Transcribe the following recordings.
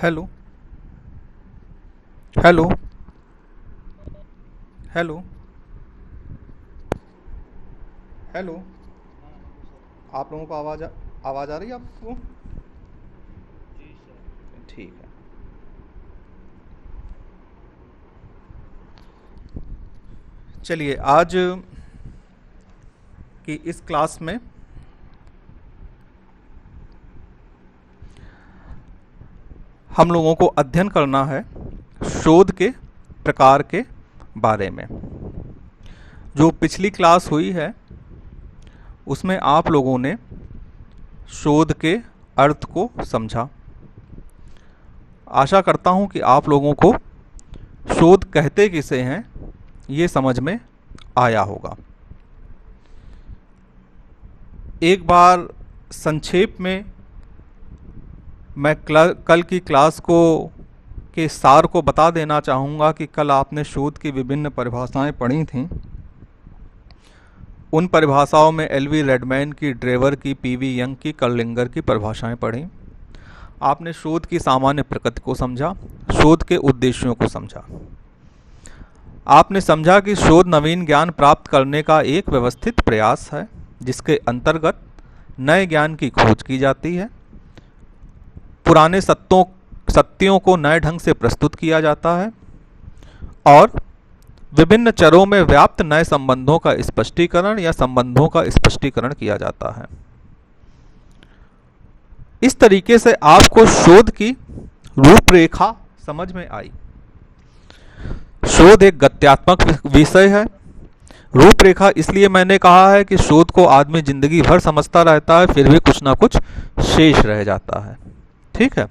Hello. Hello. Hello. Hello. हाँ hello sir. आप लोगों को आवाज़ आ रही है आपको? जी सर। ठीक है। चलिए, आज की इस क्लास में हम लोगों को अध्ययन करना है शोध के प्रकार के बारे में। जो पिछली क्लास हुई है उसमें आप लोगों ने शोध के अर्थ को समझा। आशा करता हूं कि आप लोगों को शोध कहते किसे हैं ये समझ में आया होगा। एक बार संक्षेप में मैं कल की क्लास को के सार को बता देना चाहूँगा कि कल आपने शोध की विभिन्न परिभाषाएं पढ़ी थीं। उन परिभाषाओं में एलवी रेडमैन की, ड्रेवर की, पीवी यंग की, कर्लिंगर की परिभाषाएं पढ़ी। आपने शोध की सामान्य प्रकृति को समझा, शोध के उद्देश्यों को समझा। आपने समझा कि शोध नवीन ज्ञान प्राप्त करने का एक व्यवस्थित प्रयास है जिसके अंतर्गत नए ज्ञान की खोज की जाती है, पुराने सत्यों को नए ढंग से प्रस्तुत किया जाता है और विभिन्न चरों में व्याप्त नए संबंधों का स्पष्टीकरण या संबंधों का स्पष्टीकरण किया जाता है। इस तरीके से आपको शोध की रूपरेखा समझ में आई। शोध एक गत्यात्मक विषय है। रूपरेखा इसलिए मैंने कहा है कि शोध को आदमी जिंदगी भर समझता रहता है, फिर भी कुछ ना कुछ शेष रह जाता है। ठीक है,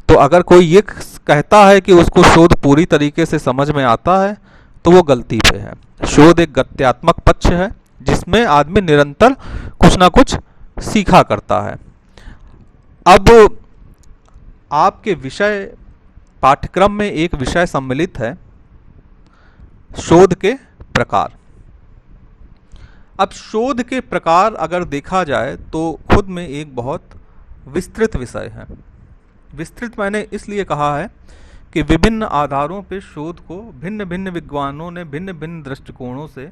तो अगर कोई ये कहता है कि उसको शोध पूरी तरीके से समझ में आता है तो वो गलती पे है। शोध एक गत्यात्मक पक्ष है जिसमें आदमी निरंतर कुछ ना कुछ सीखा करता है। अब आपके विषय पाठ्यक्रम में एक विषय सम्मिलित है, शोध के प्रकार। अब शोध के प्रकार अगर देखा जाए तो खुद में एक बहुत विस्तृत विषय है। विस्तृत मैंने इसलिए कहा है कि विभिन्न आधारों पर शोध को भिन्न भिन्न विद्वानों ने भिन्न भिन्न दृष्टिकोणों से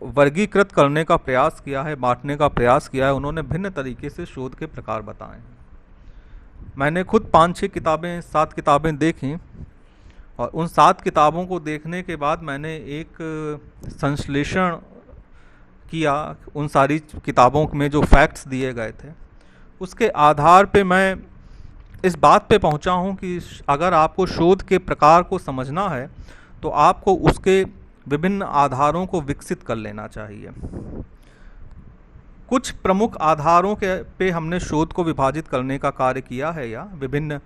वर्गीकृत करने का प्रयास किया है, बांटने का प्रयास किया है। उन्होंने भिन्न तरीके से शोध के प्रकार बताए हैं। मैंने खुद 5-6 किताबें 7 किताबें देखी और उन 7 किताबों को देखने के बाद मैंने एक संश्लेषण किया उन सारी किताबों में जो फैक्ट्स दिए गए थे। उसके आधार पे मैं इस बात पे पहुंचा हूं कि अगर आपको शोध के प्रकार को समझना है तो आपको उसके विभिन्न आधारों को विकसित कर लेना चाहिए। कुछ प्रमुख आधारों के पे हमने शोध को विभाजित करने का कार्य किया है या विभिन्न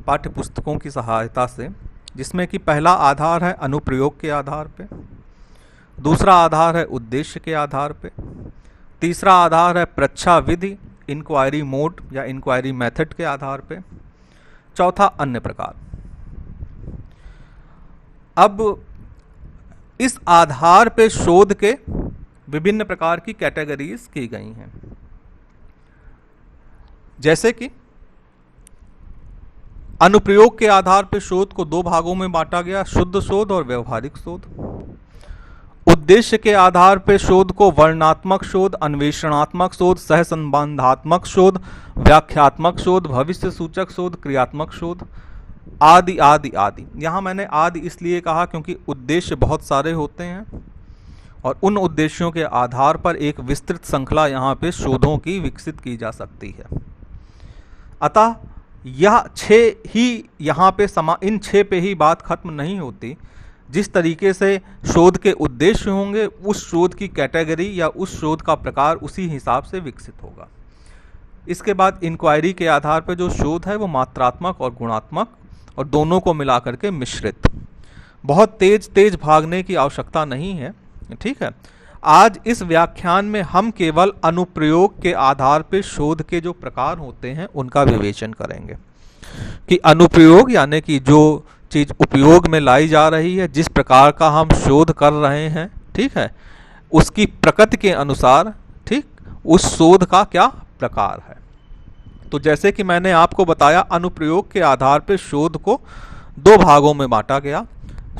पाठ्य पुस्तकों की सहायता से, जिसमें कि पहला आधार है अनुप्रयोग के आधार पे, दूसरा आधार है उद्देश्य के आधार पे, तीसरा आधार है प्रच्छा विधि इंक्वायरी मोड या इंक्वायरी मेथड के आधार पे, चौथा अन्य प्रकार। अब इस आधार पे शोध के विभिन्न प्रकार की कैटेगरीज की गई हैं। जैसे कि अनुप्रयोग के आधार पर शोध को 2 भागों में बांटा गया, शुद्ध शोध और व्यवहारिक शोध। उद्देश्य के आधार पर शोध को वर्णनात्मक शोध, अन्वेषणात्मक शोध, सहसंबंधात्मक शोध, व्याख्यात्मक शोध, भविष्य सूचक शोध, क्रियात्मक शोध आदि आदि आदि। यहाँ मैंने आदि इसलिए कहा क्योंकि उद्देश्य बहुत सारे होते हैं और उन उद्देश्यों के आधार पर एक विस्तृत श्रृंखला यहाँ पे शोधों की विकसित की जा सकती है। अतः यह 6 ही यहाँ पे इन 6 पे ही बात खत्म नहीं होती। जिस तरीके से शोध के उद्देश्य होंगे उस शोध की कैटेगरी या उस शोध का प्रकार उसी हिसाब से विकसित होगा। इसके बाद इंक्वायरी के आधार पर जो शोध है वो मात्रात्मक और गुणात्मक और दोनों को मिलाकर के मिश्रित। बहुत तेज भागने की आवश्यकता नहीं है। ठीक है, आज इस व्याख्यान में हम केवल अनुप्रयोग के आधार पर शोध के जो प्रकार होते हैं उनका विवेचन करेंगे कि अनुप्रयोग यानी कि जो चीज उपयोग में लाई जा रही है, जिस प्रकार का हम शोध कर रहे हैं, ठीक है, उसकी प्रकृति के अनुसार, ठीक, उस शोध का क्या प्रकार है। तो जैसे कि मैंने आपको बताया, अनुप्रयोग के आधार पर शोध को दो भागों में बांटा गया,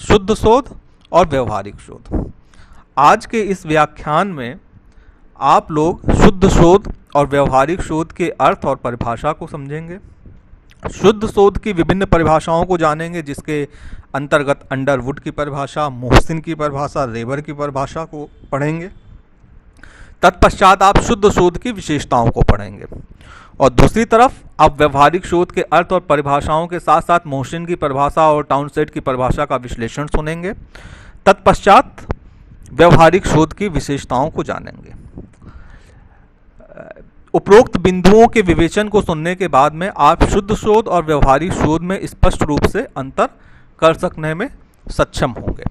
शुद्ध शोध और व्यवहारिक शोध। आज के इस व्याख्यान में आप लोग शुद्ध शोध और व्यवहारिक शोध के अर्थ और परिभाषा को समझेंगे। शुद्ध शोध की विभिन्न परिभाषाओं को जानेंगे, जिसके अंतर्गत अंडरवुड की परिभाषा, मोहसिन की परिभाषा, रेबर की परिभाषा को पढ़ेंगे। तत्पश्चात आप शुद्ध शोध की विशेषताओं को पढ़ेंगे और दूसरी तरफ आप व्यवहारिक शोध के अर्थ और परिभाषाओं के साथ साथ मोहसिन की परिभाषा और टाउनसेट की परिभाषा का विश्लेषण सुनेंगे। तत्पश्चात व्यवहारिक शोध की विशेषताओं को जानेंगे। उपरोक्त बिंदुओं के विवेचन को सुनने के बाद में आप शुद्ध शोध और व्यवहारिक शोध में स्पष्ट रूप से अंतर कर सकने में सक्षम होंगे।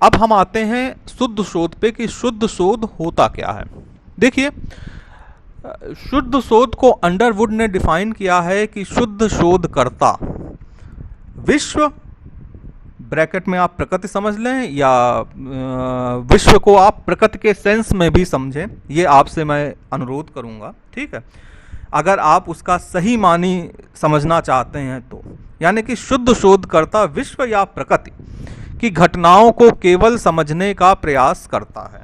अब हम आते हैं शुद्ध शोध पे कि शुद्ध शोध होता क्या है। देखिए, शुद्ध शोध को अंडरवुड ने डिफाइन किया है कि शुद्ध शोधकर्ता विश्व, ब्रैकेट में आप प्रकृति समझ लें या विश्व को आप प्रकृति के सेंस में भी समझें, ये आपसे मैं अनुरोध करूंगा, ठीक है, अगर आप उसका सही मानी समझना चाहते हैं तो। यानी कि शुद्ध शोधकर्ता विश्व या प्रकृति की घटनाओं को केवल समझने का प्रयास करता है।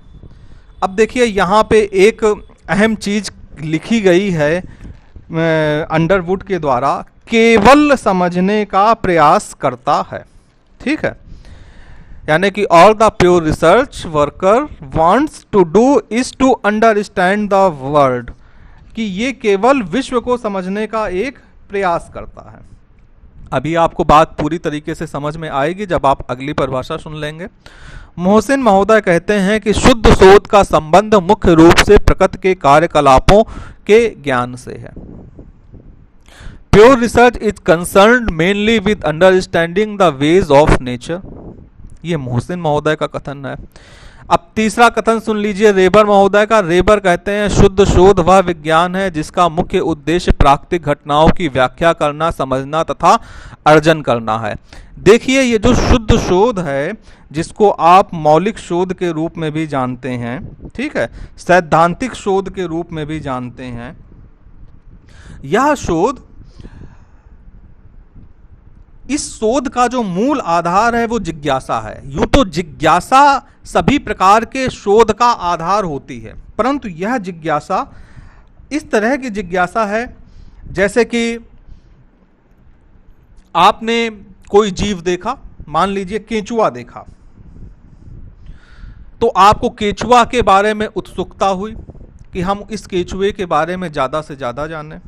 अब देखिए, यहाँ पे एक अहम चीज लिखी गई है अंडरवुड के द्वारा, केवल समझने का प्रयास करता है, ठीक है। यानी कि all the pure research worker wants to do is to understand the world, कि ये केवल विश्व को समझने का एक प्रयास करता है। अभी आपको बात पूरी तरीके से समझ में आएगी जब आप अगली परिभाषा सुन लेंगे। मोहसिन महोदय कहते हैं कि शुद्ध शोध का संबंध मुख्य रूप से प्रकृति के कार्यकलापों के ज्ञान से है। Pure research is concerned mainly with understanding the ways of nature, ये मोहसिन महोदय का कथन है। अब तीसरा कथन सुन लीजिए रेबर महोदय का। रेबर कहते हैं शुद्ध शोध वह विज्ञान है जिसका मुख्य उद्देश्य प्राकृतिक घटनाओं की व्याख्या करना, समझना तथा अर्जन करना है। देखिए, ये जो शुद्ध शोध है, जिसको आप मौलिक शोध के रूप में भी जानते हैं, ठीक है, सैद्धांतिक शोध के रूप में भी जानते हैं, यह शोध, इस शोध का जो मूल आधार है वो जिज्ञासा है। यूं तो जिज्ञासा सभी प्रकार के शोध का आधार होती है, परंतु यह जिज्ञासा इस तरह की जिज्ञासा है जैसे कि आपने कोई जीव देखा, मान लीजिए केंचुआ देखा, तो आपको केंचुआ के बारे में उत्सुकता हुई कि हम इस केंचुए के बारे में ज्यादा से ज्यादा जानें।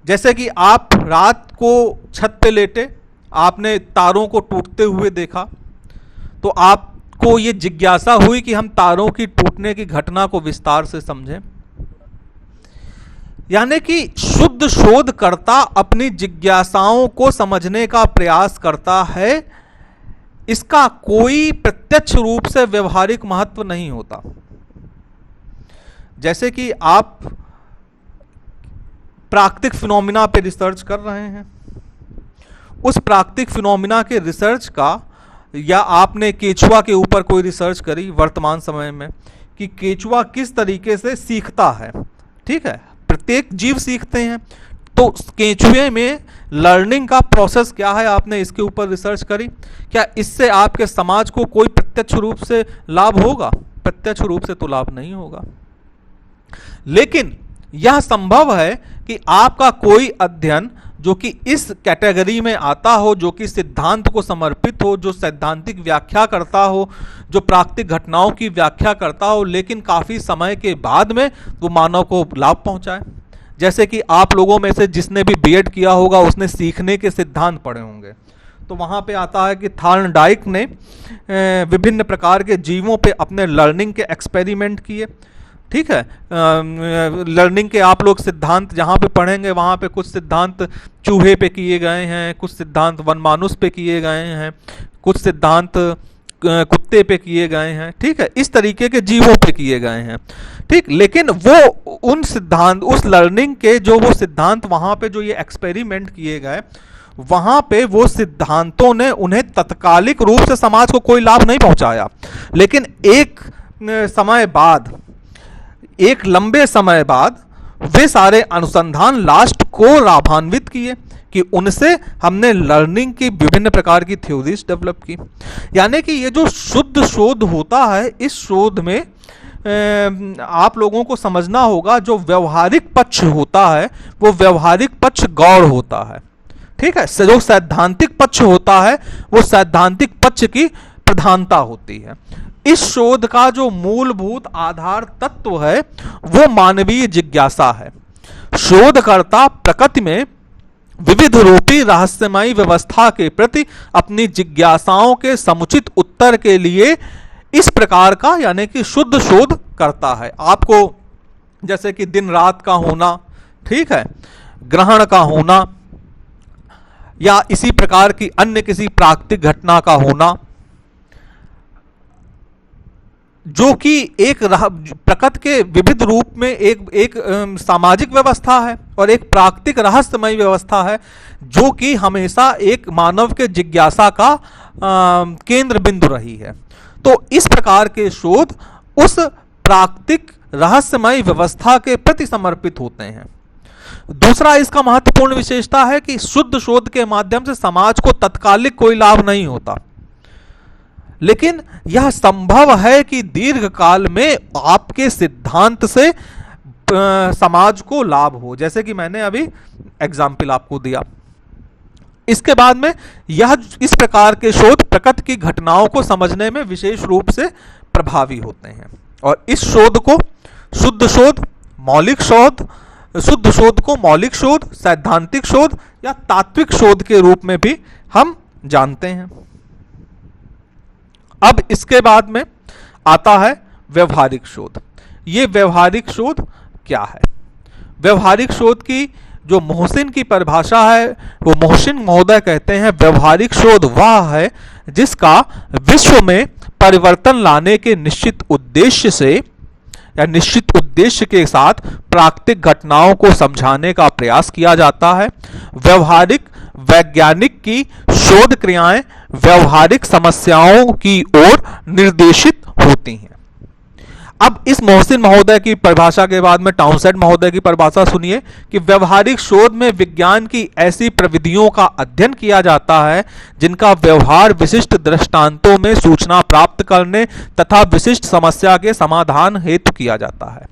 जैसे कि आप रात को छत पे लेटे, आपने तारों को टूटते हुए देखा, तो आपको ये जिज्ञासा हुई कि हम तारों की टूटने की घटना को विस्तार से समझें। यानी कि शुद्ध शोधकर्ता अपनी जिज्ञासाओं को समझने का प्रयास करता है, इसका कोई प्रत्यक्ष रूप से व्यवहारिक महत्व नहीं होता। जैसे कि आप प्राकृतिक फिनोमिना पे रिसर्च कर रहे हैं, उस प्राकृतिक फिनोमिना के रिसर्च का, या आपने केंचुआ के ऊपर कोई रिसर्च करी वर्तमान समय में कि केंचुआ किस तरीके से सीखता है, ठीक है, प्रत्येक जीव सीखते हैं, तो केंचुए में लर्निंग का प्रोसेस क्या है, आपने इसके ऊपर रिसर्च करी, क्या इससे आपके समाज को कोई प्रत्यक्ष रूप से लाभ होगा? प्रत्यक्ष रूप से तो लाभ नहीं होगा। लेकिन यह संभव है कि आपका कोई अध्ययन जो कि इस कैटेगरी में आता हो, जो कि सिद्धांत को समर्पित हो, जो सैद्धांतिक व्याख्या करता हो, जो प्राकृतिक घटनाओं की व्याख्या करता हो, लेकिन काफी समय के बाद में वो मानव को लाभ पहुंचाए। जैसे कि आप लोगों में से जिसने भी बीएड किया होगा उसने सीखने के सिद्धांत पढ़े होंगे, तो वहां पे आता है कि थॉर्नडाइक ने विभिन्न प्रकार के जीवों पे अपने लर्निंग के एक्सपेरिमेंट किए, ठीक है। लर्निंग के आप लोग सिद्धांत जहाँ पे पढ़ेंगे वहाँ पे कुछ सिद्धांत चूहे पे किए गए हैं, कुछ सिद्धांत वनमानुष पे किए गए हैं, कुछ सिद्धांत कुत्ते पे किए गए हैं, ठीक है, इस तरीके के जीवों पे किए गए हैं, ठीक। लेकिन वो उन सिद्धांत, उस लर्निंग के जो वो सिद्धांत वहाँ पे जो ये एक्सपेरिमेंट किए गए, वहाँ पे वो सिद्धांतों ने उन्हें तत्कालिक रूप से समाज को कोई लाभ नहीं पहुँचाया, लेकिन एक समय बाद, एक लंबे समय बाद वे सारे अनुसंधान लास्ट को लाभान्वित किए कि उनसे हमने लर्निंग की विभिन्न प्रकार की थ्योरीज डेवलप की। यानी कि ये जो शुद्ध शोध होता है, इस शोध में आप लोगों को समझना होगा जो व्यवहारिक पक्ष होता है वो व्यवहारिक पक्ष गौड़ होता है, ठीक है। जो सैद्धांतिक पक्ष होता है वो सैद्धांतिक पक्ष की प्रधानता होती है। इस शोध का जो मूलभूत आधार तत्व है वो मानवीय जिज्ञासा है। शोधकर्ता प्रकृति में विविध रूपी रहस्यमयी व्यवस्था के प्रति अपनी जिज्ञासाओं के समुचित उत्तर के लिए इस प्रकार का यानी कि शुद्ध शोध करता है। आपको जैसे कि दिन रात का होना, ठीक है, ग्रहण का होना, या इसी प्रकार की अन्य किसी प्राकृतिक घटना का होना, जो कि एक प्रकृति के विविध रूप में एक सामाजिक व्यवस्था है और एक प्राकृतिक रहस्यमय व्यवस्था है, जो कि हमेशा एक मानव के जिज्ञासा का केंद्र बिंदु रही है। तो इस प्रकार के शोध उस प्राकृतिक रहस्यमय व्यवस्था के प्रति समर्पित होते हैं। दूसरा इसका महत्वपूर्ण विशेषता है कि शुद्ध शोध के माध्यम से समाज को तत्कालिक कोई लाभ नहीं होता, लेकिन यह संभव है कि दीर्घ काल में आपके सिद्धांत से समाज को लाभ हो, जैसे कि मैंने अभी एग्जाम्पल आपको दिया। इसके बाद में यह इस प्रकार के शोध प्रकृति की घटनाओं को समझने में विशेष रूप से प्रभावी होते हैं। और इस शोध को शुद्ध शोध, मौलिक शोध, शुद्ध शोध को मौलिक शोध, सैद्धांतिक शोध या तात्विक शोध के रूप में भी हम जानते हैं। अब इसके बाद में आता है व्यवहारिक शोध। ये व्यवहारिक शोध क्या है? व्यवहारिक शोध की जो मोहसिन की परिभाषा है वो मोहसिन महोदय कहते हैं व्यवहारिक शोध वह है जिसका विश्व में परिवर्तन लाने के निश्चित उद्देश्य से या निश्चित उद्देश्य के साथ प्राकृतिक घटनाओं को समझाने का प्रयास किया जाता है। व्यवहारिक वैज्ञानिक की शोध क्रियाएं व्यवहारिक समस्याओं की ओर निर्देशित होती हैं। अब इस मोहसिन महोदय की परिभाषा के बाद में टाउनसेंड महोदय की परिभाषा सुनिए कि व्यवहारिक शोध में विज्ञान की ऐसी प्रविधियों का अध्ययन किया जाता है जिनका व्यवहार विशिष्ट दृष्टांतों में सूचना प्राप्त करने तथा विशिष्ट समस्या के समाधान हेतु किया जाता है।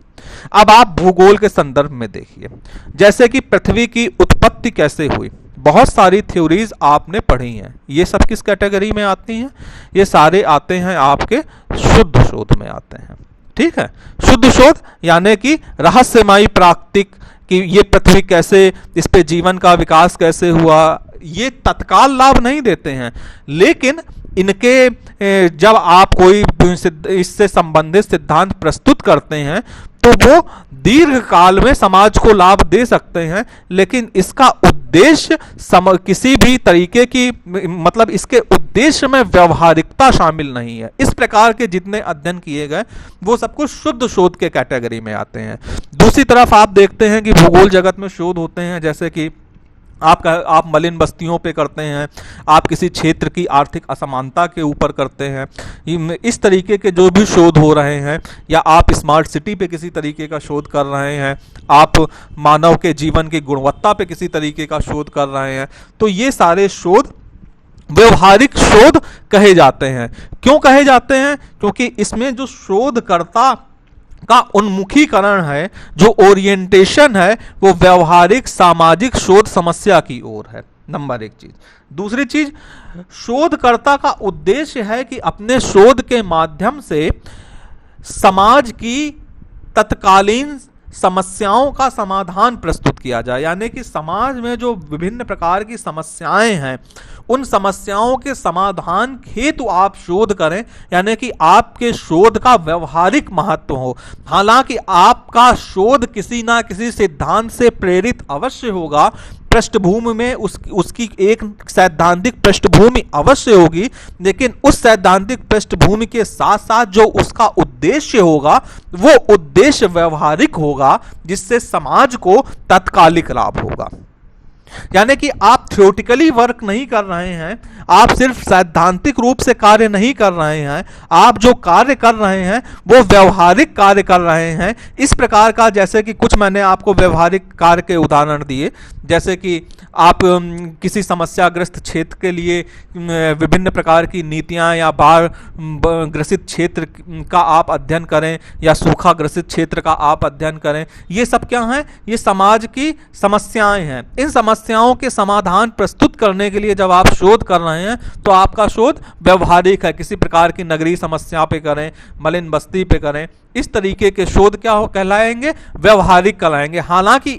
अब आप भूगोल के संदर्भ में देखिए, जैसे कि पृथ्वी की उत्पत्ति कैसे हुई, बहुत सारी थ्योरीज आपने पढ़ी हैं। ये सब किस कैटेगरी में आती हैं? ये सारे आते हैं आपके शुद्ध शोध में आते हैं, ठीक है। शुद्ध शोध यानी कि रहस्यमयी प्राकृतिक कि ये पृथ्वी कैसे, इस पे जीवन का विकास कैसे हुआ, ये तत्काल लाभ नहीं देते हैं, लेकिन इनके जब आप कोई इससे संबंधित सिद्धांत प्रस्तुत करते हैं तो वो दीर्घ काल में समाज को लाभ दे सकते हैं, लेकिन इसका उद्देश्य किसी भी तरीके की मतलब इसके उद्देश्य में व्यवहारिकता शामिल नहीं है। इस प्रकार के जितने अध्ययन किए गए वो सब कुछ शुद्ध शोध के कैटेगरी में आते हैं। दूसरी तरफ आप देखते हैं कि भूगोल जगत में शोध होते हैं, जैसे कि आप मलिन बस्तियों पे करते हैं, आप किसी क्षेत्र की आर्थिक असमानता के ऊपर करते हैं, इस तरीके के जो भी शोध हो रहे हैं, या आप स्मार्ट सिटी पे किसी तरीके का शोध कर रहे हैं, आप मानव के जीवन की गुणवत्ता पे किसी तरीके का शोध कर रहे हैं, तो ये सारे शोध व्यवहारिक शोध कहे जाते हैं। क्यों कहे जाते हैं? क्योंकि इसमें जो शोधकर्ता का उन्मुखीकरण है, जो ओरिएंटेशन है, वो व्यवहारिक सामाजिक शोध समस्या की ओर है, नंबर एक चीज। दूसरी चीज, शोधकर्ता का उद्देश्य है कि अपने शोध के माध्यम से समाज की तत्कालीन समस्याओं का समाधान प्रस्तुत किया जाए, यानी कि समाज में जो विभिन्न प्रकार की समस्याएं हैं उन समस्याओं के समाधान हेतु आप शोध करें, यानी कि आपके शोध का व्यवहारिक महत्व हो। हालांकि आपका शोध किसी ना किसी सिद्धांत से प्रेरित अवश्य होगा, पृष्ठभूमि में उसकी एक सैद्धांतिक पृष्ठभूमि अवश्य होगी, लेकिन उस सैद्धांतिक पृष्ठभूमि के साथ साथ जो उसका उद्देश्य होगा वो उद्देश्य व्यवहारिक होगा, जिससे समाज को तात्कालिक लाभ होगा। यानी कि आप थ्योरेटिकली वर्क नहीं कर रहे हैं, आप सिर्फ सैद्धांतिक रूप से कार्य नहीं कर रहे हैं, आप जो कार्य कर रहे हैं वो व्यवहारिक कार्य कर रहे हैं। इस प्रकार का, जैसे कि कुछ मैंने आपको व्यवहारिक कार्य के उदाहरण दिए, जैसे कि आप किसी समस्याग्रस्त क्षेत्र के लिए विभिन्न प्रकार की नीतियां या बाढ़ ग्रसित क्षेत्र का आप अध्ययन करें या सूखा ग्रसित क्षेत्र का आप अध्ययन करें। ये सब क्या हैं? ये समाज की समस्याएं हैं। इन समस्याओं के समाधान प्रस्तुत करने के लिए जब आप शोध कर रहे हैं तो आपका शोध व्यवहारिक है। किसी प्रकार की नगरीय समस्या पे करें, मलिन बस्ती पे करें, इस तरीके के शोध क्या हो कहलाएंगे? व्यवहारिक कहलाएंगे। हालांकि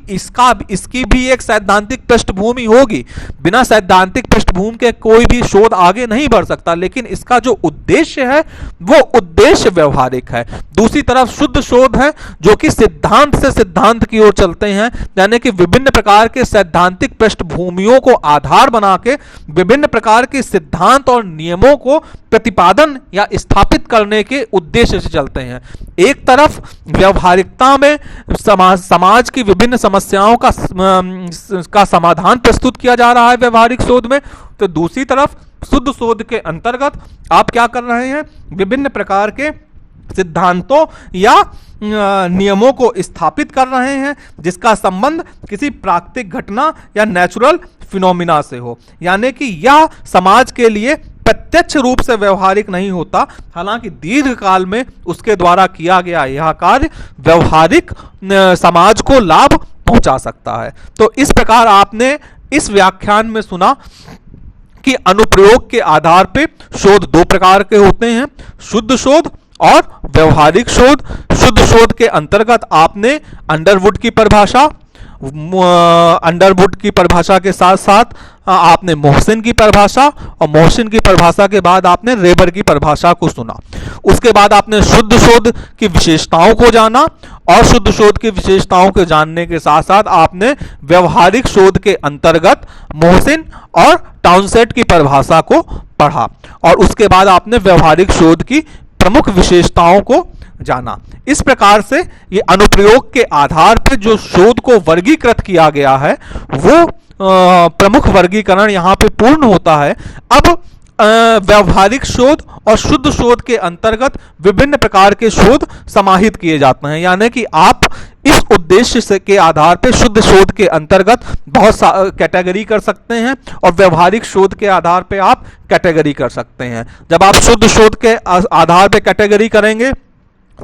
इसकी भी एक सैद्धांतिक पृष्ठभूमि होगी। बिना सैद्धांतिक पृष्ठभूमि के कोई भी शोध आगे नहीं बढ़ सकता, लेकिन इसका जो उद्देश्य है वो उद्देश्य व्यवहारिक है। दूसरी तरफ शुद्ध शोध है जो कि सिद्धांत से सिद्धांत की ओर चलते हैं, यानी कि विभिन्न प्रकार के सैद्धांतिक पृष्ठभूमियों को आधार बना के विभिन्न प्रकार के सिद्धांत और नियमों को प्रतिपादन या स्थापित करने के उद्देश्य से चलते हैं। एक तरफ व्यवहारिकता में समाज की विभिन्न समस्याओं का समाधान प्रस्तुत किया जा रहा है व्यवहारिक शोध में, तो दूसरी तरफ शुद्ध शोध के अंतर्गत आप क्या कर रहे हैं? विभिन्न प्रकार के सिद्धांतों या नियमों को स्थापित कर रहे हैं जिसका संबंध किसी प्राकृतिक घटना या नेचुरल फिनोमिना से हो, यानी कि यह समाज के लिए प्रत्यक्ष रूप से व्यवहारिक नहीं होता, हालांकि दीर्घ काल में उसके द्वारा किया गया यह कार्य व्यवहारिक समाज को लाभ पहुंचा सकता है। तो इस प्रकार आपने इस व्याख्यान में सुना कि अनुप्रयोग के आधार पे शोध दो प्रकार के होते हैं, शुद्ध शोध और व्यवहारिक शोध। शुद्ध शोध के अंतर्गत आपने अंडरवुड की परिभाषा, अंडरवुड की परिभाषा के साथ साथ आपने मोहसिन की परिभाषा, और मोहसिन की परिभाषा के बाद आपने रेबर की परिभाषा को सुना। उसके बाद आपने शुद्ध शोध की विशेषताओं को जाना, और शुद्ध शोध की विशेषताओं के जानने के साथ साथ आपने व्यवहारिक शोध के अंतर्गत मोहसिन और टाउनसेट की परिभाषा को पढ़ा, और उसके बाद आपने व्यवहारिक शोध की प्रमुख विशेषताओं को जाना। इस प्रकार से ये अनुप्रयोग के आधार पर जो शोध को वर्गीकृत किया गया है वो प्रमुख वर्गीकरण यहाँ पे पूर्ण होता है। अब व्यवहारिक शोध और शुद्ध शोध के अंतर्गत विभिन्न प्रकार के शोध समाहित किए जाते हैं, यानी कि आप इस उद्देश्य से के आधार पर शुद्ध शोध के अंतर्गत बहुत कैटेगरी कर सकते हैं और व्यवहारिक शोध के आधार पर आप कैटेगरी कर सकते हैं। जब आप शुद्ध शोध के आधार पर कैटेगरी करेंगे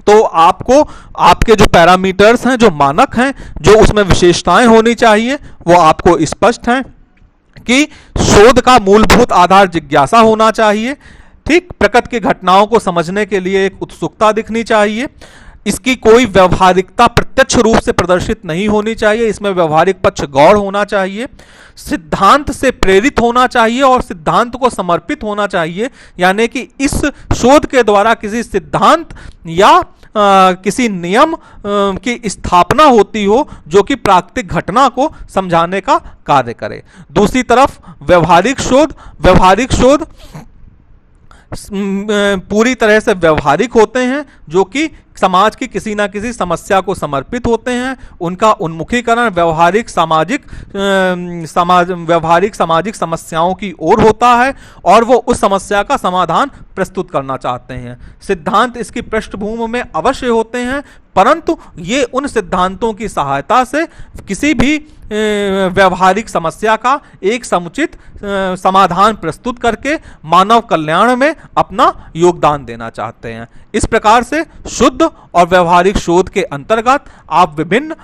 तो आपको आपके जो पैरामीटर्स हैं, जो मानक हैं, जो उसमें विशेषताएं होनी चाहिए वो आपको स्पष्ट हैं कि शोध का मूलभूत आधार जिज्ञासा होना चाहिए। ठीक, प्रकृति की घटनाओं को समझने के लिए एक उत्सुकता दिखनी चाहिए। इसकी कोई व्यवहारिकता प्रत्यक्ष रूप से प्रदर्शित नहीं होनी चाहिए, इसमें व्यवहारिक पक्ष गौण होना चाहिए। सिद्धांत से प्रेरित होना चाहिए और सिद्धांत को समर्पित होना चाहिए, यानी कि इस शोध के द्वारा किसी सिद्धांत या किसी नियम की स्थापना होती हो जो कि प्राकृतिक घटना को समझाने का कार्य करे। दूसरी तरफ व्यवहारिक शोध पूरी तरह से व्यवहारिक होते हैं, जो कि समाज की किसी ना किसी समस्या को समर्पित होते हैं। उनका उन्मुखीकरण व्यवहारिक सामाजिक समस्याओं की ओर होता है और वो उस समस्या का समाधान प्रस्तुत करना चाहते हैं। सिद्धांत इसकी पृष्ठभूमि में अवश्य होते हैं, परंतु ये उन सिद्धांतों की सहायता से किसी भी व्यवहारिक समस्या का एक समुचित समाधान प्रस्तुत करके मानव कल्याण में अपना योगदान देना चाहते हैं। इस प्रकार से शुद्ध और व्यवहारिक शोध के अंतर्गत आप विभिन्न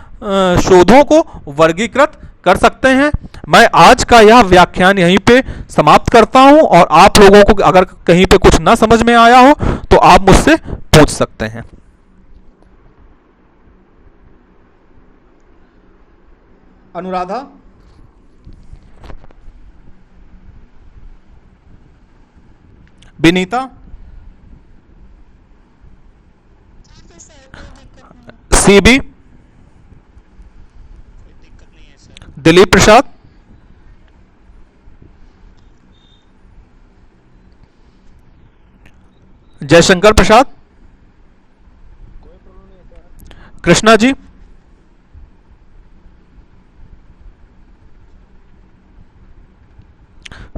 शोधों को वर्गीकृत कर सकते हैं। मैं आज का यह व्याख्यान यहीं पे समाप्त करता हूं, और आप लोगों को अगर कहीं पे कुछ ना समझ में आया हो तो आप मुझसे पूछ सकते हैं। अनुराधा, विनीता, सीबी, दिलीप प्रसाद, जयशंकर प्रसाद, कृष्णा जी,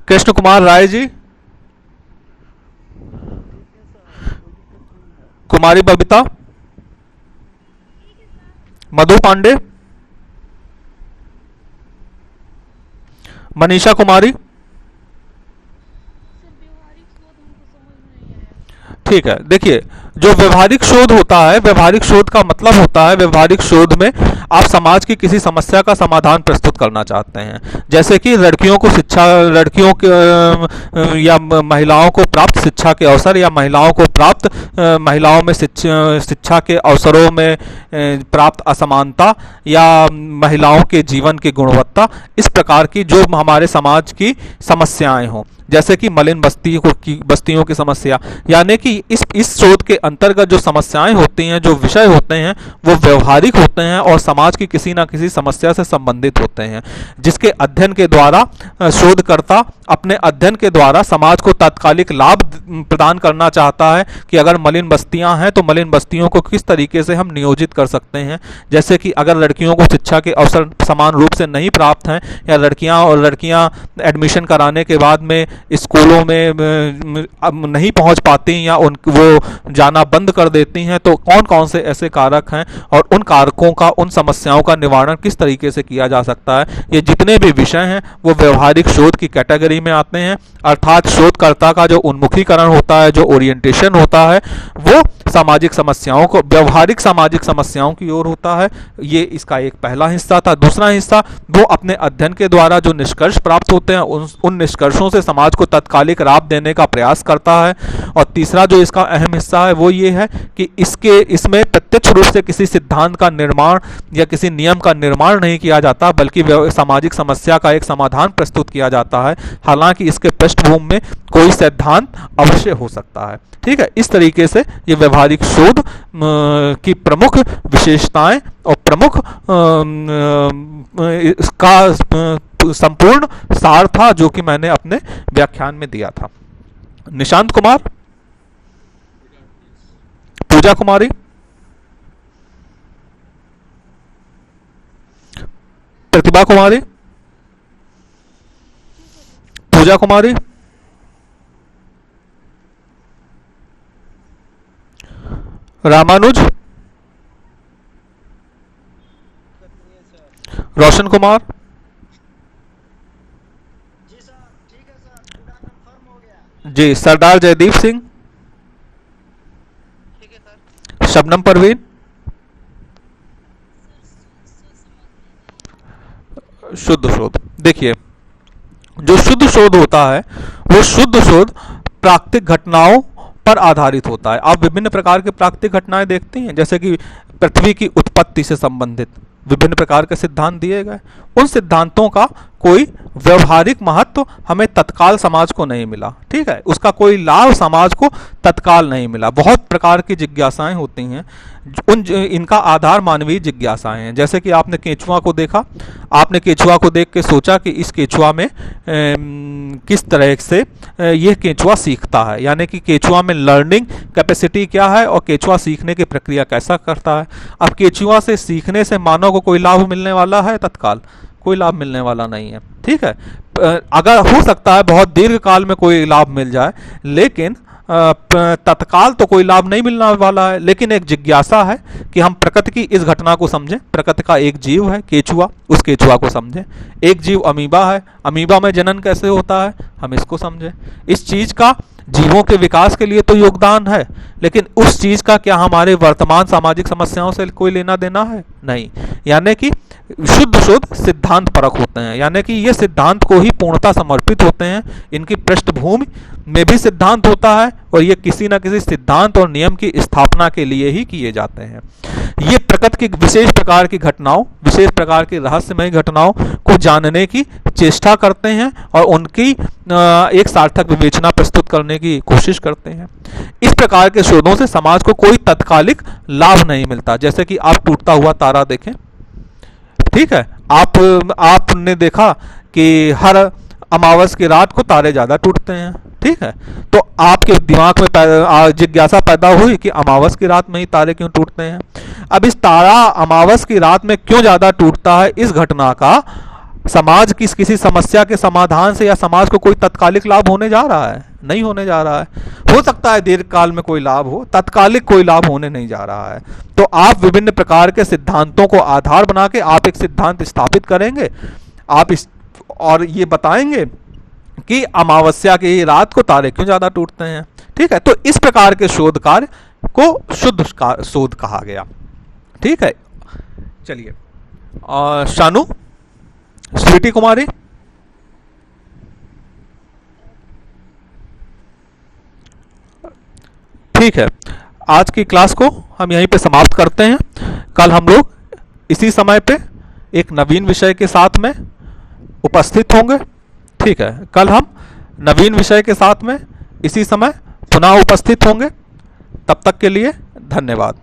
कृष्ण कुमार राय जी, ठीक है सर, कोई दिक्कत नहीं है। कुमारी बबीता, मधु पांडे, मनीषा कुमारी। सर व्यवहारिक शोध हमको समझ में नहीं आया। ठीक है, देखिए जो व्यवहारिक शोध होता है, व्यवहारिक शोध का मतलब होता है, व्यवहारिक शोध में आप समाज की किसी समस्या का समाधान प्रस्तुत करना चाहते हैं। जैसे कि लड़कियों को शिक्षा, लड़कियों के या महिलाओं को प्राप्त शिक्षा के अवसर, या महिलाओं को प्राप्त महिलाओं में शिक्षा के अवसरों में प्राप्त असमानता, या महिलाओं के जीवन की गुणवत्ता, इस प्रकार की जो हमारे समाज की समस्याएं हों, जैसे कि मलिन बस्तियों की समस्या, यानी कि इस शोध के अंतर्गत जो समस्याएं होती हैं, जो विषय होते हैं, वो व्यवहारिक होते हैं और समाज की किसी ना किसी समस्या से संबंधित होते हैं, जिसके अध्ययन के द्वारा शोधकर्ता अपने अध्ययन के द्वारा समाज को तात्कालिक लाभ प्रदान करना चाहता है कि अगर मलिन बस्तियां हैं तो मलिन बस्तियों को किस तरीके से हम नियोजित कर सकते हैं। जैसे कि अगर लड़कियों को शिक्षा के अवसर समान रूप से नहीं प्राप्त हैं, या लड़कियां एडमिशन कराने के बाद में स्कूलों में अब नहीं पहुंच पाती, या वो जाना बंद कर देती हैं, तो कौन कौन से ऐसे कारक हैं और उन कारकों का, उन समस्याओं का निवारण किस तरीके से किया जा सकता है। ये जितने भी विषय हैं वो व्यवहारिक शोध की कैटेगरी में आते हैं, अर्थात शोधकर्ता का जो उन्मुखीकरण होता है, जो ओरिएंटेशन होता है, वो सामाजिक समस्याओं को, व्यवहारिक सामाजिक समस्याओं की ओर होता है। ये इसका एक पहला हिस्सा था। दूसरा हिस्सा, वो अपने अध्ययन के द्वारा जो निष्कर्ष प्राप्त होते हैं उन निष्कर्षों से समाज को तत्कालिक लाभ देने का प्रयास करता है। और तीसरा जो इसका अहम हिस्सा है वो ये है कि इसमें प्रत्यक्ष रूप से किसी सिद्धांत का निर्माण या किसी नियम का निर्माण नहीं किया जाता, बल्कि सामाजिक समस्या का एक समाधान प्रस्तुत किया जाता है। हालांकि इसके पृष्ठभूमि में कोई सिद्धांत अवश्य हो सकता है। ठीक है, इस तरीके से ये व्यवहारिक शोध की प्रमुख विशेषताएं और प्रमुख इसका संपूर्ण सार था, जो कि मैंने अपने व्याख्यान में दिया था। निशांत कुमार, पूजा कुमारी, प्रतिभा कुमारी, पूजा कुमारी, रामानुज, दिक्कत नहीं है सर। रोशन कुमार, जी सर, ठीक है सर, पूरा कंफर्म हो गया। जी सरदार जयदीप सिंह, ठीक है सर। शबनम परवीन, शुद्ध शोध। देखिए जो शुद्ध शोध होता है वो शुद्ध शोध प्राकृतिक घटनाओं पर आधारित होता है। आप विभिन्न प्रकार के प्राकृतिक घटनाएं देखते हैं, जैसे कि पृथ्वी की उत्पत्ति से संबंधित विभिन्न प्रकार के सिद्धांत दिए गए। उन सिद्धांतों का कोई व्यवहारिक महत्व हमें तत्काल समाज को नहीं मिला। ठीक है, उसका कोई लाभ समाज को तत्काल नहीं मिला। बहुत प्रकार की जिज्ञासाएं होती हैं, इनका आधार मानवीय जिज्ञासाएं हैं। जैसे कि आपने केंचुआ को देखा, आपने केंचुआ को देख के सोचा कि इस केंचुआ में किस तरह से यह केंचुआ सीखता है, यानी कि केंचुआ में लर्निंग कैपेसिटी क्या है और केंचुआ सीखने की प्रक्रिया कैसा करता है। अब केंचुआ से सीखने से मानव को कोई लाभ मिलने वाला है? तत्काल कोई लाभ मिलने वाला नहीं है। ठीक है, अगर हो सकता है बहुत दीर्घ काल में कोई लाभ मिल जाए, लेकिन तत्काल तो कोई लाभ नहीं मिलने वाला है। लेकिन एक जिज्ञासा है कि हम प्रकृति की इस घटना को समझें। प्रकृति का एक जीव है केंचुआ, उस केंचुआ को समझें। एक जीव अमीबा है, अमीबा में जनन कैसे होता है, हम इसको समझें। इस चीज का जीवों के विकास के लिए तो योगदान है, लेकिन उस चीज का क्या हमारे वर्तमान सामाजिक समस्याओं से कोई लेना देना है? नहीं। यानी कि शुद्ध शोध सिद्धांत परक होते हैं, यानी कि ये सिद्धांत को ही पूर्णता समर्पित होते हैं। इनकी पृष्ठभूमि में भी सिद्धांत होता है और ये किसी न किसी सिद्धांत और नियम की स्थापना के लिए ही किए जाते हैं। ये प्रकृति की विशेष प्रकार की घटनाओं, विशेष प्रकार की रहस्यमय घटनाओं को जानने की चेष्टा करते हैं और उनकी एक सार्थक विवेचना प्रस्तुत करने की कोशिश करते हैं। इस प्रकार के शोधों से समाज को कोई तत्कालिक लाभ नहीं मिलता। जैसे कि आप टूटता हुआ तारा देखें, ठीक है, आपने देखा कि हर अमावस की रात को तारे ज्यादा टूटते हैं। ठीक है, तो आपके दिमाग में जिज्ञासा पैदा हुई कि अमावस की रात में ही तारे क्यों टूटते हैं। अब इस तारा अमावस की रात में क्यों ज्यादा टूटता है, इस घटना का समाज की किसी समस्या के समाधान से या समाज को कोई तत्कालिक लाभ होने जा रहा है? नहीं होने जा रहा है। हो सकता है दीर्घकाल में कोई लाभ हो, तत्कालिक कोई लाभ होने नहीं जा रहा है। तो आप विभिन्न प्रकार के सिद्धांतों को आधार बना के आप एक सिद्धांत स्थापित करेंगे, आप इस और ये बताएंगे कि अमावस्या की रात को तारे क्यों ज्यादा टूटते हैं। ठीक है, तो इस प्रकार के शोध कार्य को शुद्ध शोध कहा गया। ठीक है, चलिए शानू, स्वीटी कुमारी, ठीक है, आज की क्लास को हम यहीं पे समाप्त करते हैं। कल हम लोग इसी समय पे एक नवीन विषय के साथ में उपस्थित होंगे। ठीक है, कल हम नवीन विषय के साथ में इसी समय पुनः उपस्थित होंगे। तब तक के लिए धन्यवाद।